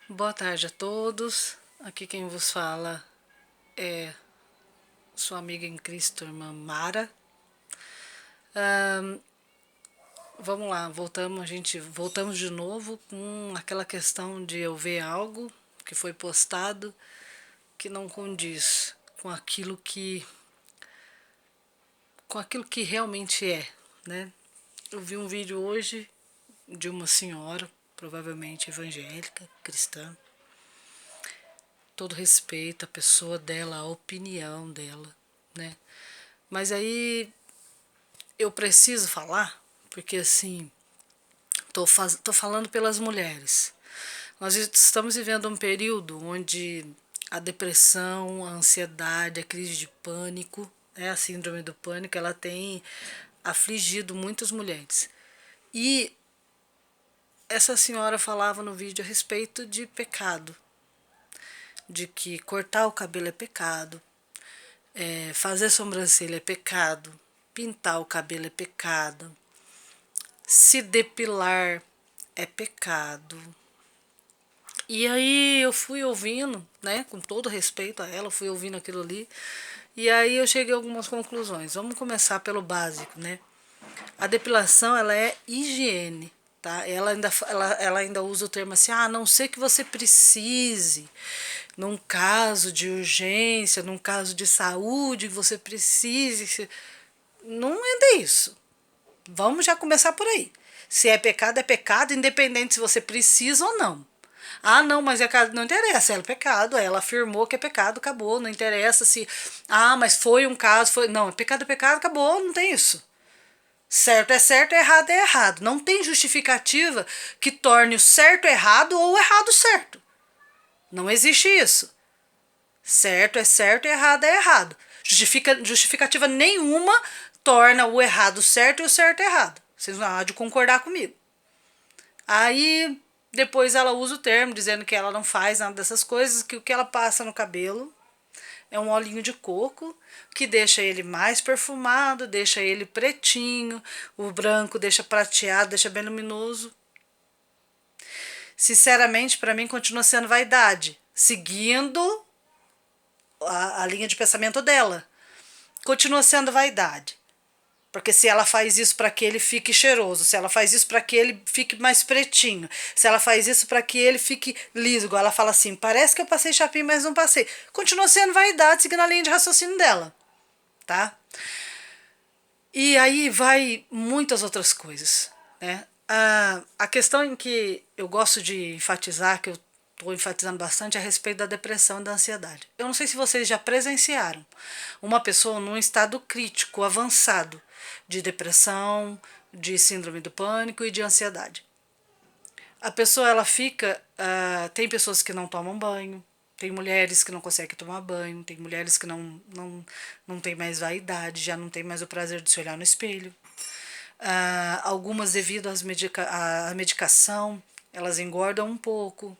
Boa tarde a todos. Aqui quem vos fala é sua amiga em Cristo, irmã Mara. Vamos lá, voltamos de novo com aquela questão de eu ver algo que foi postado que não condiz com aquilo que realmente é, né? Eu vi um vídeo hoje de uma senhora, provavelmente evangélica, cristã. Todo respeito à pessoa dela, à opinião dela, né? Mas aí eu preciso falar, porque assim, tô falando pelas mulheres. Nós estamos vivendo um período onde a depressão, a ansiedade, a crise de pânico, né, a síndrome do pânico, ela tem afligido muitas mulheres. E essa senhora falava no vídeo a respeito de pecado, de que cortar o cabelo é pecado, fazer sobrancelha é pecado, pintar o cabelo é pecado, se depilar é pecado. E aí eu fui ouvindo, né, com todo respeito a ela, fui ouvindo aquilo ali, e aí eu cheguei a algumas conclusões. Vamos começar pelo básico, né? A depilação, ela é higiene, tá? Ela ainda usa o termo assim, a não ser que você precise, num caso de urgência, num caso de saúde, que você precise. Não é isso. Vamos já começar por aí. Se é pecado, independente se você precisa ou não. Ah, não, mas não interessa, é pecado. Ela afirmou que é pecado, acabou. Não interessa se. Ah, mas foi um caso, foi. Não, é pecado, acabou, não tem isso. Certo, errado é errado. Não tem justificativa que torne o certo errado ou o errado certo. Não existe isso. Certo, errado é errado. Justificativa nenhuma torna o errado certo e o certo errado. Vocês não há de concordar comigo. Aí depois ela usa o termo dizendo que ela não faz nada dessas coisas, que o que ela passa no cabelo é um olhinho de coco que deixa ele mais perfumado, deixa ele pretinho, o branco deixa prateado, deixa bem luminoso. Sinceramente, para mim continua sendo vaidade, seguindo a linha de pensamento dela. Continua sendo vaidade. Porque se ela faz isso para que ele fique cheiroso, se ela faz isso para que ele fique mais pretinho, se ela faz isso para que ele fique liso, igual ela fala assim, parece que eu passei chapinha, mas não passei. Continua sendo vaidade, seguindo a linha de raciocínio dela, tá? E aí vai muitas outras coisas, né? A questão em que eu gosto de enfatizar, que eu estou enfatizando bastante, é a respeito da depressão e da ansiedade. Eu não sei se vocês já presenciaram uma pessoa num estado crítico, avançado, de depressão, de síndrome do pânico e de ansiedade. A pessoa, ela fica... tem pessoas que não tomam banho, tem mulheres que não conseguem tomar banho, tem mulheres que não tem mais vaidade, já não tem mais o prazer de se olhar no espelho. Algumas, devido à medicação, elas engordam um pouco.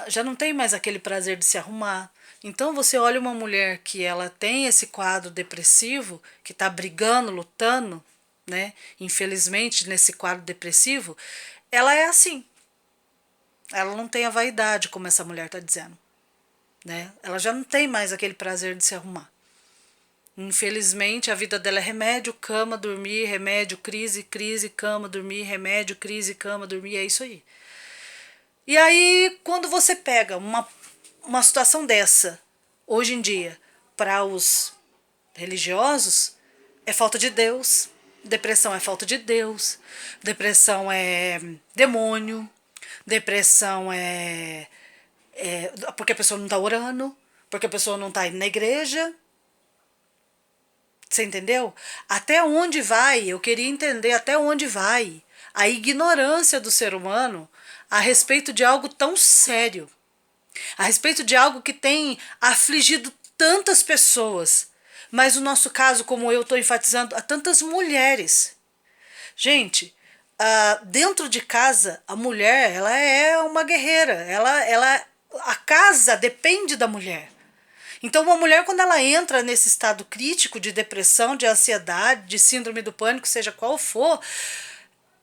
Já não tem mais aquele prazer de se arrumar. Então você olha uma mulher que ela tem esse quadro depressivo, que está brigando, lutando, né? Infelizmente, nesse quadro depressivo, ela é assim. Ela não tem a vaidade, como essa mulher está dizendo, né? Ela já não tem mais aquele prazer de se arrumar. Infelizmente, a vida dela é remédio, cama, dormir, remédio, crise, crise, cama, dormir, remédio, crise, cama, dormir, é isso aí. E aí, quando você pega uma situação dessa, hoje em dia, para os religiosos, é falta de Deus. Depressão é falta de Deus. Depressão é demônio. Depressão é porque a pessoa não está orando, porque a pessoa não está indo na igreja. Você entendeu? Até onde vai? Eu queria entender até onde vai a ignorância do ser humano a respeito de algo tão sério, a respeito de algo que tem afligido tantas pessoas, mas no nosso caso, como eu estou enfatizando, a tantas mulheres. Gente, dentro de casa, a mulher, ela é uma guerreira, a casa depende da mulher. Então, uma mulher, quando ela entra nesse estado crítico de depressão, de ansiedade, de síndrome do pânico, seja qual for,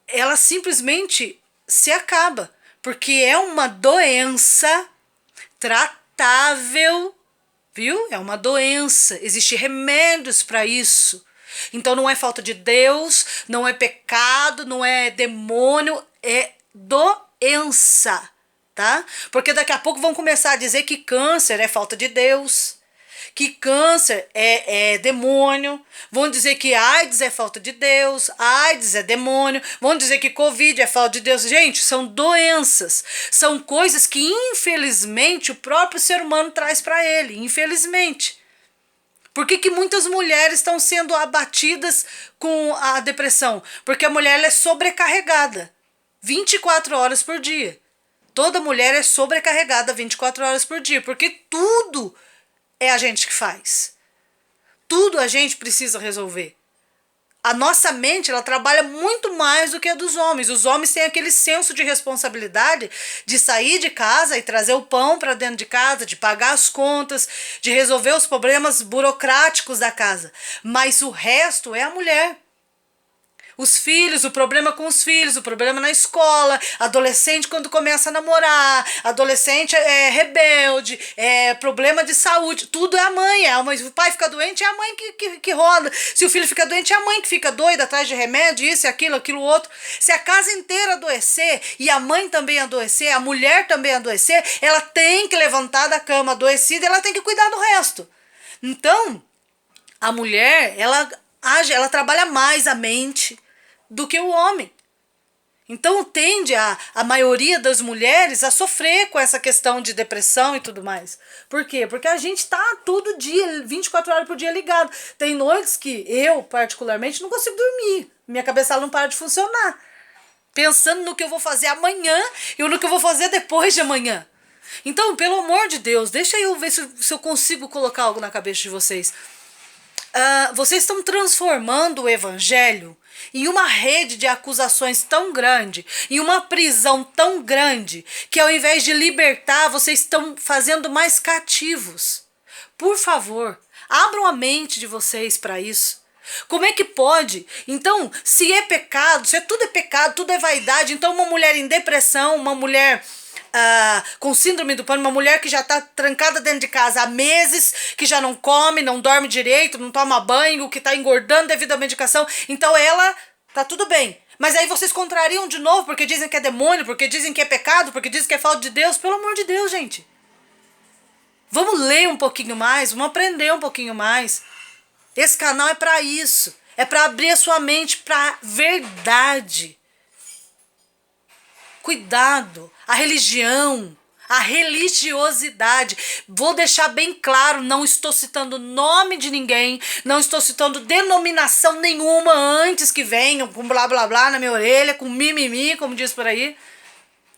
ela simplesmente se acaba. Porque é uma doença tratável, viu? É uma doença, existem remédios para isso. Então não é falta de Deus, não é pecado, não é demônio, é doença, tá? Porque daqui a pouco vão começar a dizer que câncer é falta de Deus, que câncer é demônio, vão dizer que AIDS é falta de Deus, AIDS é demônio, vão dizer que Covid é falta de Deus. Gente, são doenças, são coisas que infelizmente o próprio ser humano traz para ele, infelizmente. Por que muitas mulheres estão sendo abatidas com a depressão? Porque a mulher ela é sobrecarregada 24 horas por dia. Toda mulher é sobrecarregada 24 horas por dia, porque tudo é a gente que faz. Tudo a gente precisa resolver. A nossa mente, ela trabalha muito mais do que a dos homens. Os homens têm aquele senso de responsabilidade de sair de casa e trazer o pão para dentro de casa, de pagar as contas, de resolver os problemas burocráticos da casa. Mas o resto é a mulher. Os filhos, o problema com os filhos, o problema na escola, adolescente quando começa a namorar, adolescente é rebelde, é problema de saúde, tudo é a mãe. Se o pai fica doente, é a mãe que roda. Se o filho fica doente, é a mãe que fica doida atrás de remédio, isso, aquilo outro. Se a casa inteira adoecer e a mãe também adoecer, a mulher também adoecer, ela tem que levantar da cama adoecida e ela tem que cuidar do resto. Então, a mulher, ela trabalha mais a mente do que o homem. Então tende a maioria das mulheres a sofrer com essa questão de depressão e tudo mais. Por quê? Porque a gente tá todo dia, 24 horas por dia ligado. Tem noites que eu, particularmente, não consigo dormir. Minha cabeça não para de funcionar. Pensando no que eu vou fazer amanhã e no que eu vou fazer depois de amanhã. Então, pelo amor de Deus, deixa eu ver se eu consigo colocar algo na cabeça de vocês. Vocês estão transformando o evangelho em uma rede de acusações tão grande, em uma prisão tão grande, que ao invés de libertar, vocês estão fazendo mais cativos. Por favor, abram a mente de vocês para isso. Como é que pode? Então, se é pecado, se tudo é pecado, tudo é vaidade, então uma mulher em depressão, uma mulher com síndrome do pânico, uma mulher que já está trancada dentro de casa há meses, que já não come, não dorme direito, não toma banho, que está engordando devido à medicação, então ela tá tudo bem. Mas aí vocês contrariam de novo porque dizem que é demônio, porque dizem que é pecado, porque dizem que é falta de Deus. Pelo amor de Deus, gente. Vamos ler um pouquinho mais, vamos aprender um pouquinho mais. Esse canal é para isso, é para abrir a sua mente para verdade. Cuidado, a religião, a religiosidade. Vou deixar bem claro, não estou citando nome de ninguém, não estou citando denominação nenhuma antes que venham com blá blá blá na minha orelha, com mimimi, como diz por aí.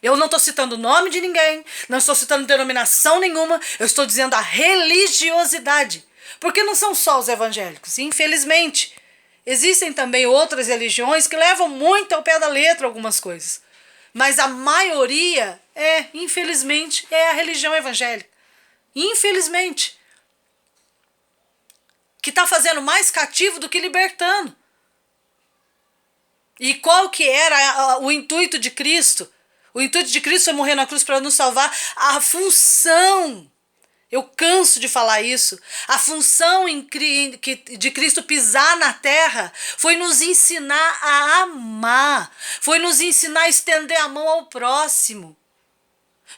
Eu não estou citando nome de ninguém, não estou citando denominação nenhuma, eu estou dizendo a religiosidade. Porque não são só os evangélicos, infelizmente. Existem também outras religiões que levam muito ao pé da letra algumas coisas. Mas a maioria infelizmente, é a religião evangélica. Infelizmente. Que está fazendo mais cativo do que libertando. E qual que era o intuito de Cristo? O intuito de Cristo é morrer na cruz para nos salvar. A função, eu canso de falar isso, a função de Cristo pisar na terra foi nos ensinar a amar, foi nos ensinar a estender a mão ao próximo.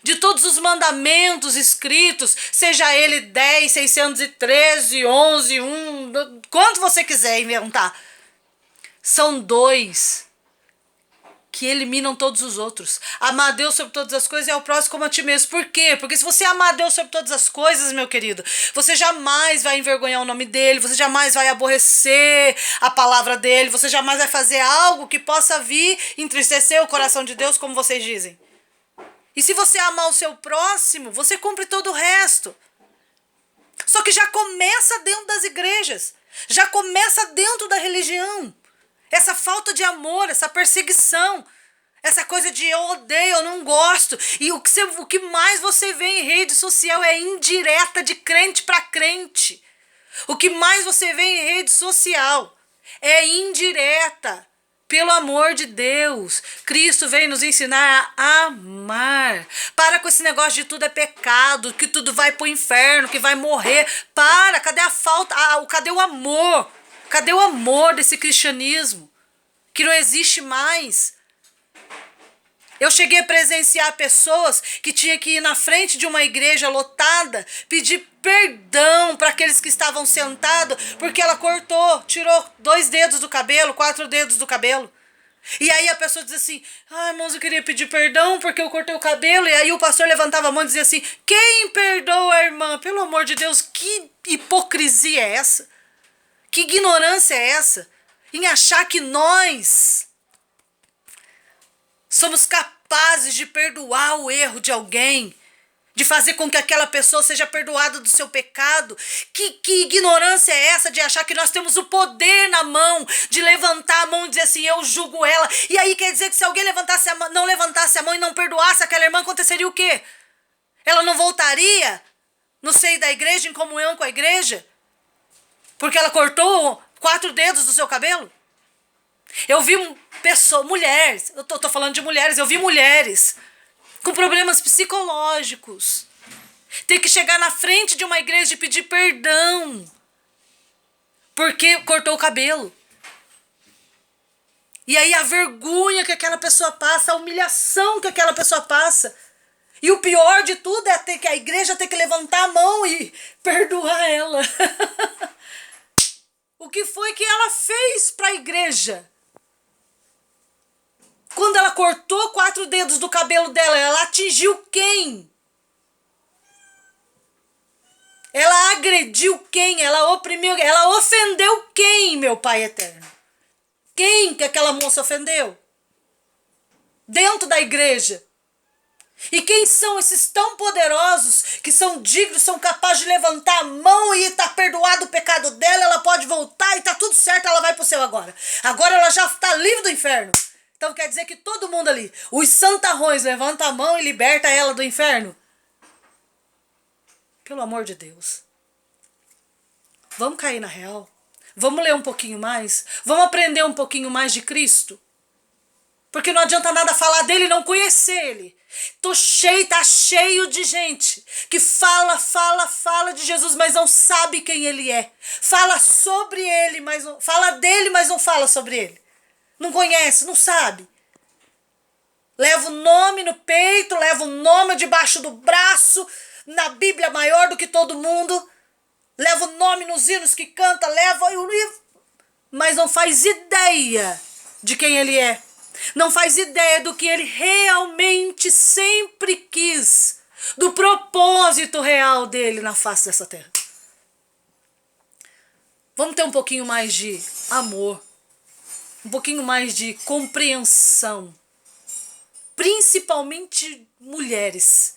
De todos os mandamentos escritos, seja ele 10, 613, 11, 1, quanto você quiser inventar, são 2 que eliminam todos os outros. Amar a Deus sobre todas as coisas e ao próximo como a ti mesmo. Por quê? Porque se você amar a Deus sobre todas as coisas, meu querido, você jamais vai envergonhar o nome dele, você jamais vai aborrecer a palavra dele, você jamais vai fazer algo que possa vir entristecer o coração de Deus, como vocês dizem. E se você amar o seu próximo, você cumpre todo o resto. Só que já começa dentro das igrejas, já começa dentro da religião. Essa falta de amor, essa perseguição, essa coisa de eu odeio, eu não gosto. E o que mais você vê em rede social é indireta de crente para crente. O que mais você vê em rede social é indireta. Pelo amor de Deus, Cristo veio nos ensinar a amar. Para com esse negócio de tudo é pecado, que tudo vai pro inferno, que vai morrer. Para, cadê a falta? Cadê o amor? Cadê o amor desse cristianismo? Que não existe mais. Eu cheguei a presenciar pessoas que tinham que ir na frente de uma igreja lotada, pedir perdão para aqueles que estavam sentados, porque ela tirou 2 dedos do cabelo, 4 dedos do cabelo. E aí a pessoa diz assim, irmãos, eu queria pedir perdão porque eu cortei o cabelo. E aí o pastor levantava a mão e dizia assim, quem perdoa a irmã? Pelo amor de Deus, que hipocrisia é essa? Que ignorância é essa? Em achar que nós somos capazes de perdoar o erro de alguém, de fazer com que aquela pessoa seja perdoada do seu pecado. Que ignorância é essa de achar que nós temos o poder na mão, de levantar a mão e dizer assim, eu julgo ela. E aí quer dizer que se alguém não levantasse a mão e não perdoasse aquela irmã, aconteceria o quê? Ela não voltaria no seio da igreja, em comunhão com a igreja? Porque ela cortou 4 dedos do seu cabelo? Eu vi mulheres, eu tô falando de mulheres, eu vi mulheres com problemas psicológicos ter que chegar na frente de uma igreja e pedir perdão porque cortou o cabelo. E aí a vergonha que aquela pessoa passa, a humilhação que aquela pessoa passa. E o pior de tudo é que a igreja ter que levantar a mão e perdoar ela. O que foi que ela fez para a igreja? Quando ela cortou 4 dedos do cabelo dela, ela atingiu quem? Ela agrediu quem? Ela oprimiu, ela ofendeu quem, meu Pai eterno? Quem que aquela moça ofendeu? Dentro da igreja. E quem são esses tão poderosos que são dignos, são capazes de levantar a mão e tá perdoado o pecado dela, ela pode voltar e tá tudo certo, ela vai pro céu agora. Agora ela já tá livre do inferno. Então quer dizer que todo mundo ali, os santarrões, levanta a mão e liberta ela do inferno? Pelo amor de Deus. Vamos cair na real? Vamos ler um pouquinho mais? Vamos aprender um pouquinho mais de Cristo? Porque não adianta nada falar dele e não conhecer ele. Tá cheio de gente que fala de Jesus, mas não sabe quem ele é. Fala sobre ele, fala dele, mas não fala sobre ele. Não conhece, não sabe. Leva o nome no peito, leva o nome debaixo do braço, na Bíblia maior do que todo mundo. Leva o nome nos hinos que canta, mas não faz ideia de quem ele é. Não faz ideia do que ele realmente sempre quis, do propósito real dele na face dessa terra. Vamos ter um pouquinho mais de amor, um pouquinho mais de compreensão, principalmente mulheres,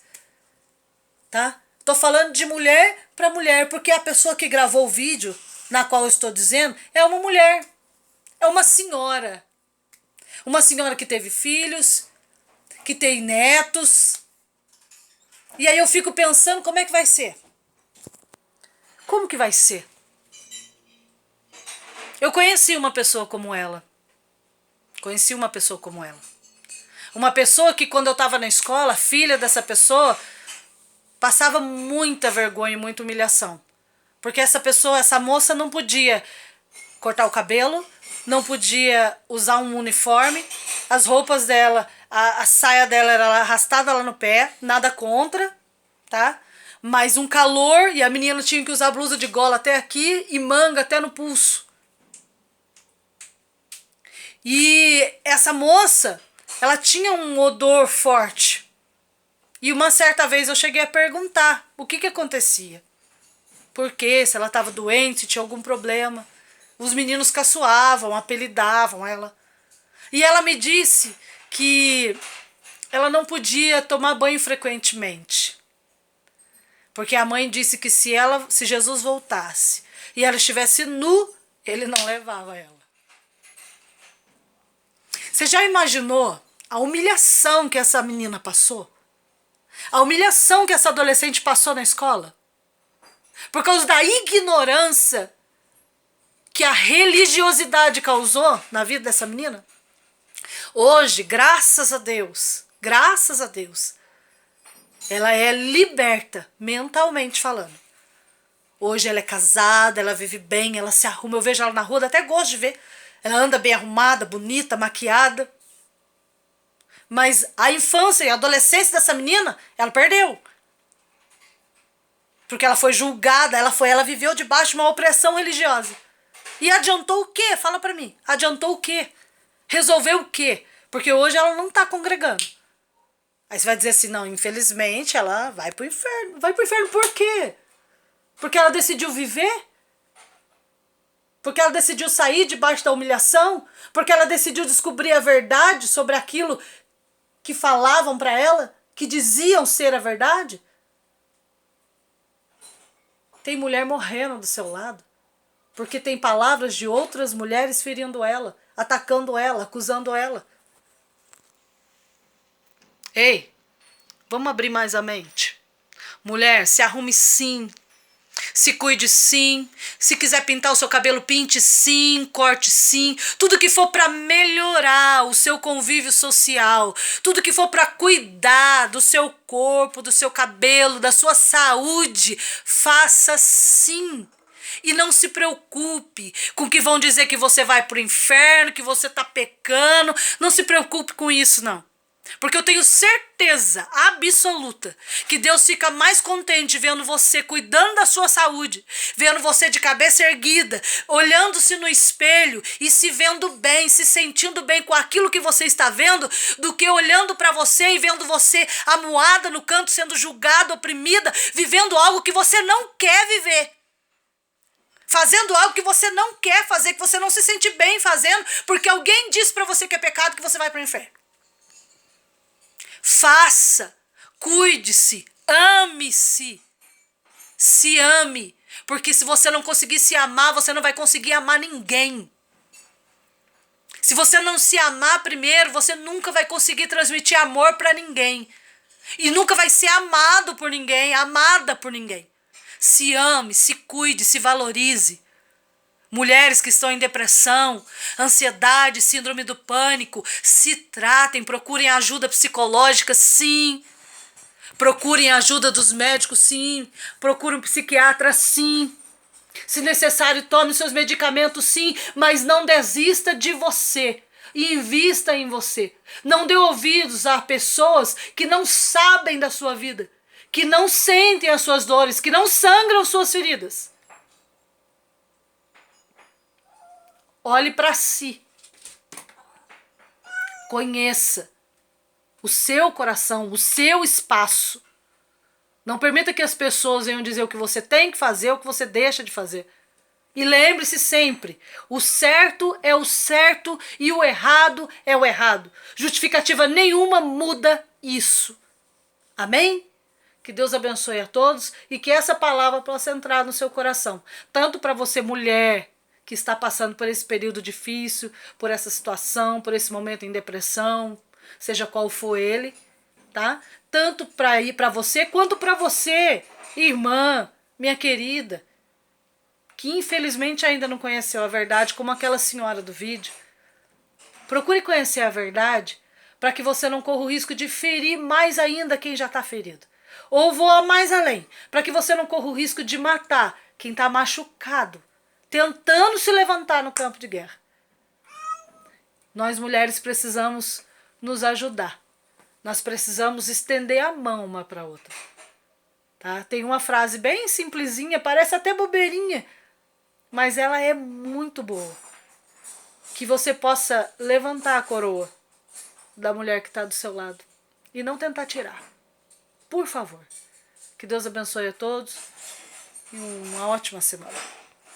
tá? Tô falando de mulher para mulher, porque a pessoa que gravou o vídeo, na qual eu estou dizendo, é uma mulher, é uma senhora. Uma senhora que teve filhos, que tem netos. E aí eu fico pensando como é que vai ser. Como que vai ser? Eu conheci uma pessoa como ela. Conheci uma pessoa como ela. Uma pessoa que quando eu estava na escola, filha dessa pessoa, passava muita vergonha e muita humilhação. Porque essa moça não podia cortar o cabelo, não podia usar um uniforme, as roupas dela, a saia dela era arrastada lá no pé, nada contra, tá? Mas um calor e a menina tinha que usar blusa de gola até aqui e manga até no pulso. E essa moça, ela tinha um odor forte. E uma certa vez eu cheguei a perguntar o que acontecia. Por quê? Se ela estava doente, se tinha algum problema. Os meninos caçoavam, apelidavam ela. E ela me disse que ela não podia tomar banho frequentemente. Porque a mãe disse que se Jesus voltasse e ela estivesse nu, ele não levava ela. Você já imaginou a humilhação que essa menina passou? A humilhação que essa adolescente passou na escola? Por causa da ignorância que a religiosidade causou na vida dessa menina? Hoje, graças a Deus, ela é liberta, mentalmente falando. Hoje ela é casada, ela vive bem, ela se arruma. Eu vejo ela na rua, dá até gosto de ver. Ela anda bem arrumada, bonita, maquiada. Mas a infância e a adolescência dessa menina, ela perdeu. Porque ela foi julgada, ela viveu debaixo de uma opressão religiosa. E adiantou o quê? Fala pra mim. Adiantou o quê? Resolveu o quê? Porque hoje ela não tá congregando. Aí você vai dizer assim, não, infelizmente ela vai pro inferno. Vai pro inferno por quê? Porque ela decidiu viver? Porque ela decidiu sair debaixo da humilhação? Porque ela decidiu descobrir a verdade sobre aquilo que falavam pra ela? Que diziam ser a verdade? Tem mulher morrendo do seu lado. Porque tem palavras de outras mulheres ferindo ela, atacando ela, acusando ela. Ei, vamos abrir mais a mente. Mulher, se arrume sim. Se cuide sim. Se quiser pintar o seu cabelo, pinte sim, corte sim. Tudo que for para melhorar o seu convívio social, tudo que for para cuidar do seu corpo, do seu cabelo, da sua saúde, faça sim. E não se preocupe com que vão dizer que você vai pro inferno, que você tá pecando. Não se preocupe com isso, não. Porque eu tenho certeza absoluta que Deus fica mais contente vendo você cuidando da sua saúde, vendo você de cabeça erguida, olhando-se no espelho e se vendo bem, se sentindo bem com aquilo que você está vendo, do que olhando para você e vendo você amuada no canto, sendo julgada, oprimida, vivendo algo que você não quer viver. Fazendo algo que você não quer fazer, que você não se sente bem fazendo, porque alguém disse para você que é pecado, que você vai para o inferno. Faça, cuide-se, ame-se, se ame, porque se você não conseguir se amar, você não vai conseguir amar ninguém. Se você não se amar primeiro, você nunca vai conseguir transmitir amor para ninguém. E nunca vai ser amado por ninguém, amada por ninguém. Se ame, se cuide, se valorize. Mulheres que estão em depressão, ansiedade, síndrome do pânico, se tratem, procurem ajuda psicológica, sim. Procurem ajuda dos médicos, sim. Procurem um psiquiatra, sim. Se necessário, tome seus medicamentos, sim. Mas não desista de você. E invista em você. Não dê ouvidos a pessoas que não sabem da sua vida, que não sentem as suas dores, que não sangram suas feridas. Olhe para si. Conheça o seu coração, o seu espaço. Não permita que as pessoas venham dizer o que você tem que fazer, o que você deixa de fazer. E lembre-se sempre, o certo é o certo e o errado é o errado. Justificativa nenhuma muda isso. Amém? Que Deus abençoe a todos e que essa palavra possa entrar no seu coração. Tanto para você, mulher, que está passando por esse período difícil, por essa situação, por esse momento em depressão, seja qual for ele, tá? Tanto para você, quanto para você, irmã, minha querida, que infelizmente ainda não conheceu a verdade, como aquela senhora do vídeo. Procure conhecer a verdade para que você não corra o risco de ferir mais ainda quem já está ferido. Ou voa mais além, para que você não corra o risco de matar quem está machucado, tentando se levantar no campo de guerra. Nós mulheres precisamos nos ajudar. Nós precisamos estender a mão uma para a outra. Tá? Tem uma frase bem simplesinha, parece até bobeirinha, mas ela é muito boa. Que você possa levantar a coroa da mulher que está do seu lado e não tentar tirar. Por favor. Que Deus abençoe a todos e uma ótima semana.